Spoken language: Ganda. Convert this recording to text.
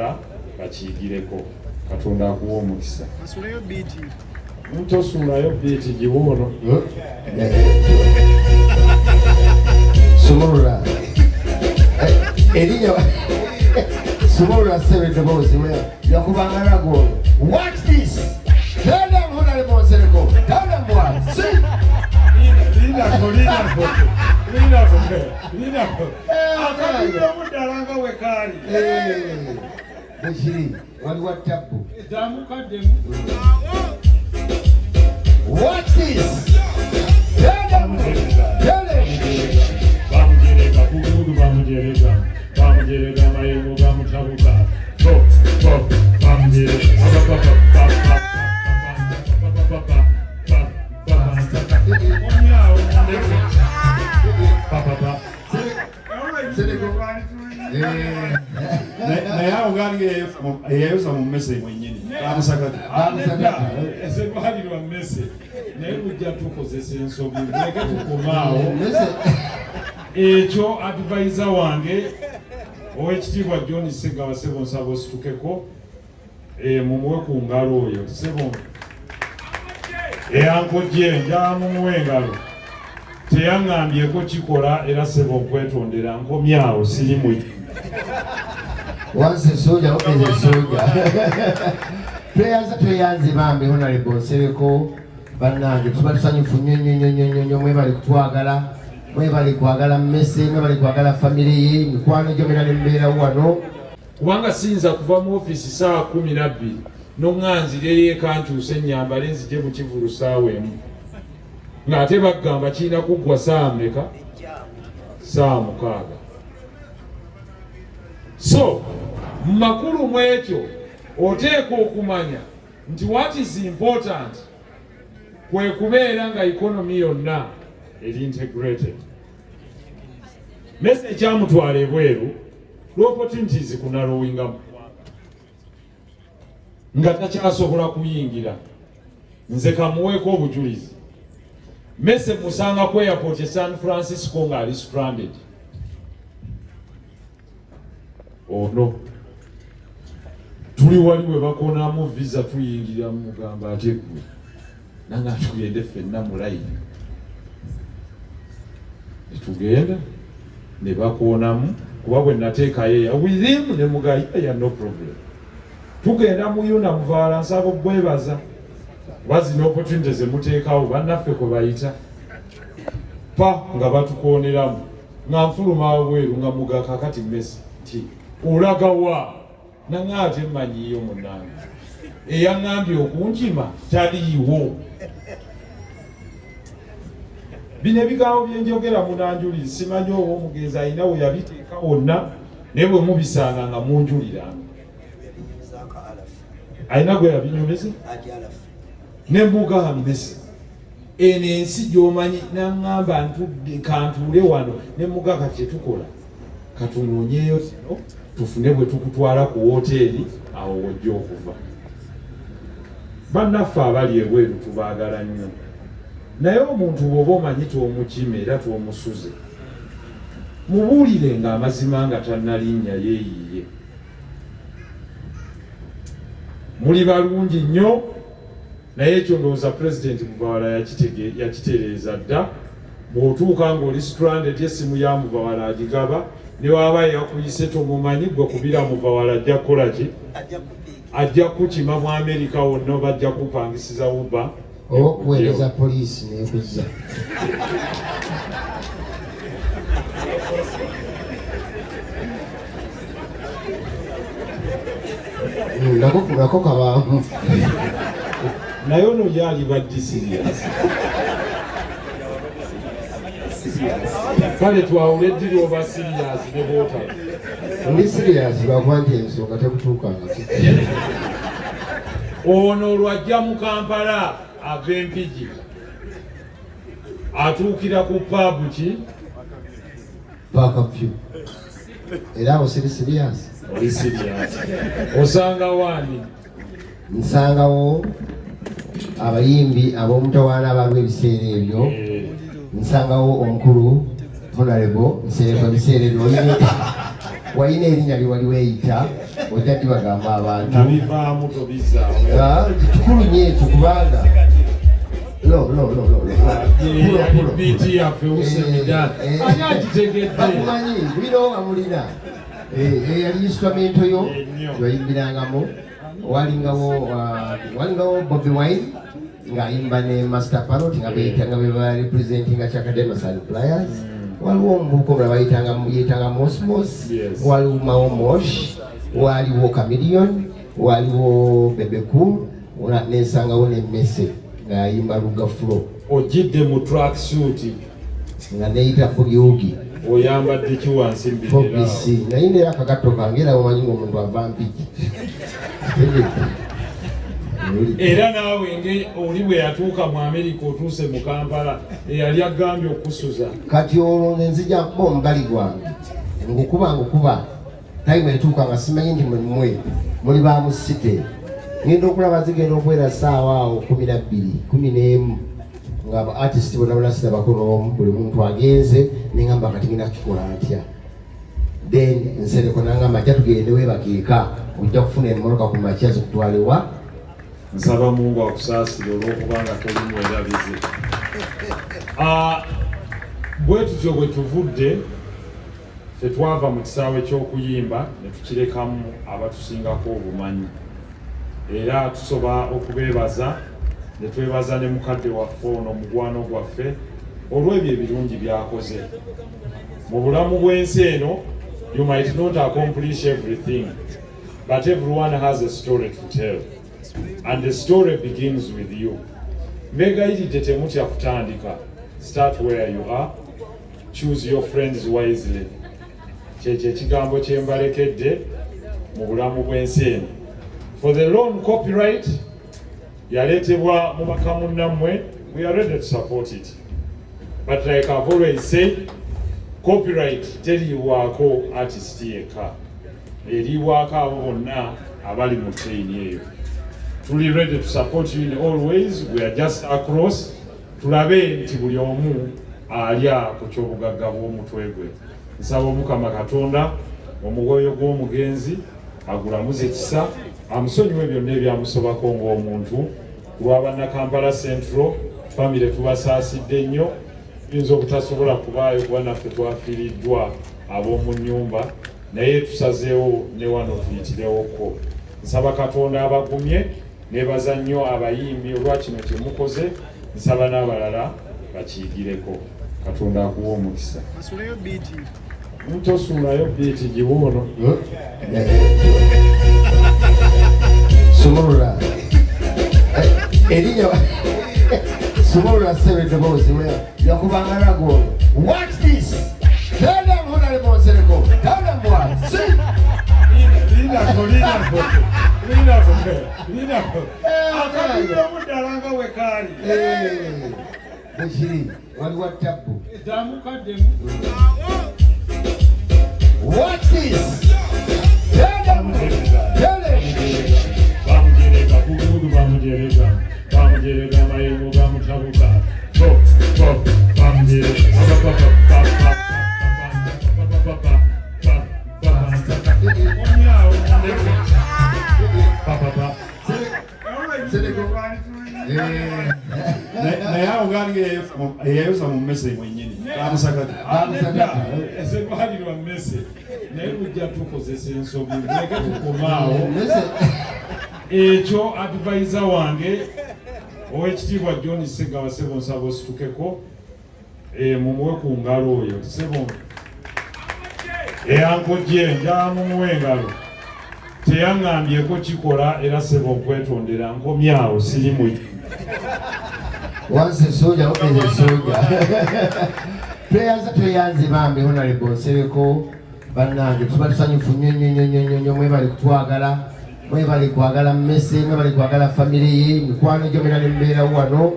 bakyagala bakiyigireko. Katonda akuwa omukisa. Asulayo beat. Ntosulayo beat giwono. Sumurula. Eriyo. Sumurula sebe bozi we. Yakubanga rago. Watch this. Tell them who are the Nsereko. Tell them what. See. Mudalanga wekali. Bishiri. Wali watapu. Watch this. Tell them. Tell them. Bamujereka kugudu bamujereka. Bamujereka mayengo bamutabuka. Bamujereka. Naye ogange eyayosa mu Messe mwennyini bamusagati ezebalirwa Messe naye bujja tukozesa ensobi muleke tukomaawo ekyo advisor wange ow'ekitiibwa John Ssegawa Ssebo nsaba ositukeko mumuwe ku ngalo oyo Ssebo eyankojje njala mumuwe engalo teyaŋŋambyeko kikola era Ssebo nkwetondera nkomyawo sirimu. Once a soldier, always a soldier. Prayers to Yanzi Bambi, Honorable Nsereko, Banange, Tubasanyi Funyo, Mwebali Twagala, Mwebali Kwagala Messe, Mwebali Kwagala family, Nkwano Jomina Mbera Wano. Kubanga sinza kuva mu office saa 12 n'onganzire kantuuse nnyambale nzije mu kivulu saawa emu. Ng'ate bagamba kirina kuggwa saa mmeka? Saa 6. So, makulu mwekyo oteeka okumanya nti what is important kwe kubeera nga economy yonna eri integrated. Messe ekyamutwala ebweru l'opportunities kunalowingamu nga takyasobola kuyingira. Nze kamuweeko obujulizi. Messe musanga ku airport e San Francisco ng'ali stranded. Oh no. Tuli wali we bakonamu visa tuyingira mugamba ate gwe. Nanga tugende ffenna mu line. Tugenda ne bakonamu kuba bwe nateekayo with him ne mugaya no problem. Tugenda mu yuna muvaala nsabo bwebaza. Wazi no opportunities emuteekawo bannaffe kwe bayita. Pa nga batukooneramu. Nga nfuluma bweru nga mugaka kati Messe nti olagawa nang'ate mmanyiyo munnange eyaŋŋambye okunkima taliiwo. Bino ebigambo bye njogera munanjulire simanyi oba omugenzi alina we yabiteeka wonna naye bwe mubisanga nga munjuliranga. Alina gwe yabinyumiza ne mugamba Messe eno ensi gy'omanyi naŋŋamba ntudde kantuule wano ne mugaka kye tukola katunoonyeeyo kino tufune bwe tukutwala ku woteeri awo wojja okuva. Bannaffe abali ebweru tubaagala nnyo naye omuntu bw'oba omanyi tw'omukima era tw'omusuze mubuulire ng'amazima nga tannalinnya yeeyiye. Muli balungi nnyo naye ekyo ndowooza Pulezidenti Mubawala yakitereeza dda. Bw'otuuka ng'oli stranded essimu ya Mubawala agigaba ne waba yakuyise tomumanyi gwe kubira Mubawala ajja kukola ki? Ajja kukima mu Amerika wonna bajja kupangisiza Uber okuweereza poliisi n'ekuzza. Nako kabaamu. Naye ono yali baddi serious. Kale twawule diri oba serious ne bota. Ndi serious lwakuba ensonga tekutuukanga. Ono lwajja mu Kampala ava Mpigi atuukira ku pub ki? Bakapyu. Era awo siri serious. Oli serious. Osanga wani? Nsangawo abayimbi ab'omutawaana abalwa ebiseera ebyo. Nsangawo omukulu Honorable Nsereko ebiseera ebyo wayina erinnya lye wali weeyita ojja tibagamba abantu nabivaamu tobiza kikulu nnyo ekyo kubanga biti yaffe usemidani ani agitegedde bakumanyi bulinawo bamulina eyali instrumento yo bayimbirangamu walingawo Bobby Wine ng'ayimba ne Master Parrot nga beyitanga be barepresentinga Chakademas and Pliers. Waliwo omuvubuka omulala yeyitanga Mosmos, waliwo Mao Mosh, waliwo Chameleon, waliwo Bebeku, n'ensangawo ne Messe ng'ayimba Luga Flow. Ojjidde mu track suit nga neyita Bugyogi. Oyambadde ki wansi mbirirawo naye naye akagato kange era omanyi ng'omuntu ava mpiki era naawe oli bwe yatuuka mu Amerika otuuse mu Kampala eyali agambye okusuza kati olwo nenzija kuba omubali gwange ngukuba tayimu etuuka nga simanyi nti mmwe muli ba musite ngenda okulaba zigenda okwera ssaawa awo 12 11 nga aba artist bonna sirabako n'omu buli muntu agenze nengamba kati ngenda kukikola ntya then Nsereko nangamba ajja tugende weebakeeka ojja kufuna emmotoka ku makya zikutwalewa nsaba Mungu akusaasire olw'okubanga tolimwerabize bwe tutyo bwe tuvudde ffe twava mu kisaawe ky'okuyimba ne tukirekamu abatusingako obumanyi era tusoba okubeebaza ne twebaza ne mukadde waffe ono mugwano gwaffe olw'ebyo ebirungi by'akoze mu bulamu bw'ensi eno. You might not accomplish everything, but everyone has a story to tell, and the story begins with you. Megayiride temutya kutandika. Start where you are. Choose your friends wisely. Kyekyo ekigambo kye mbalekedde mu bulamu bw'ensi eno. For the loan copyright yaleetebwa mu bakamunnammwe, we are ready to support it. But like I've always said, copyright teriwaako artist yekka, eriwaako abo bonna abali mu train eyo. Tuli ready to support you in all ways. We are just across. Tulabe nti buli omu alya ku kyobugagga bw'omutwe gwe. Nsaba Omukama Katonda omwoyo gw'omugenzi agulamuze ekisa, amusonyiwe byonna ebyamusobako ng'omuntu. Lw'aba Kampala Central family tubasaasidde nnyo, tuyinza obutasobola kubaayo kuba naffe twafiiriddwa ab'omu nnyumba, naye tusazeewo ne wano tuyitirewoko. Nsaba Katonda abagumye, nebaza nnyo abayimbi olwa kino kye mukoze, nsaba n'abalala bakiyigireko. Katonda akuwa omukisa. Tosuulayo biiti giwuuno. Sumulula erinnya Sumulula Sebedeboozi yakubanga lago. Watch this. Tell them Honorable Nsereko. Tell them what. See. Akabira omudalanga wekaali. Bwekiri waliwo tabu. Damukaddemu. Watch this. Tell them. Tell them. Bamujereka kugudu bamujereka. Bamujereka mayengo gamutabuka. Bamujereka. naye awo gaali eyayosa mu Messe mwennyini bamusakati esebalirwa Messe naye lujja tukozesa ensobi leke tukomaawo ekyo advisor wange owekitiibwa John Segawa Sebo nsaba ositukeko mumuwe ku ngalo oyo Sebo eyankojje njamumuwe engalo teyaŋŋambyeko kikola era Sebo nkwetondera nkomyawo sirimu. Once a soldier, always a soldier. Tweyanze bambi Honorable Nsereko bannange tuba tusanyufu nnyo mwebali kutwagala mwebali kwagala Messe mwebali kwagala family ye mikwano gyo mera ne mbeerawo wano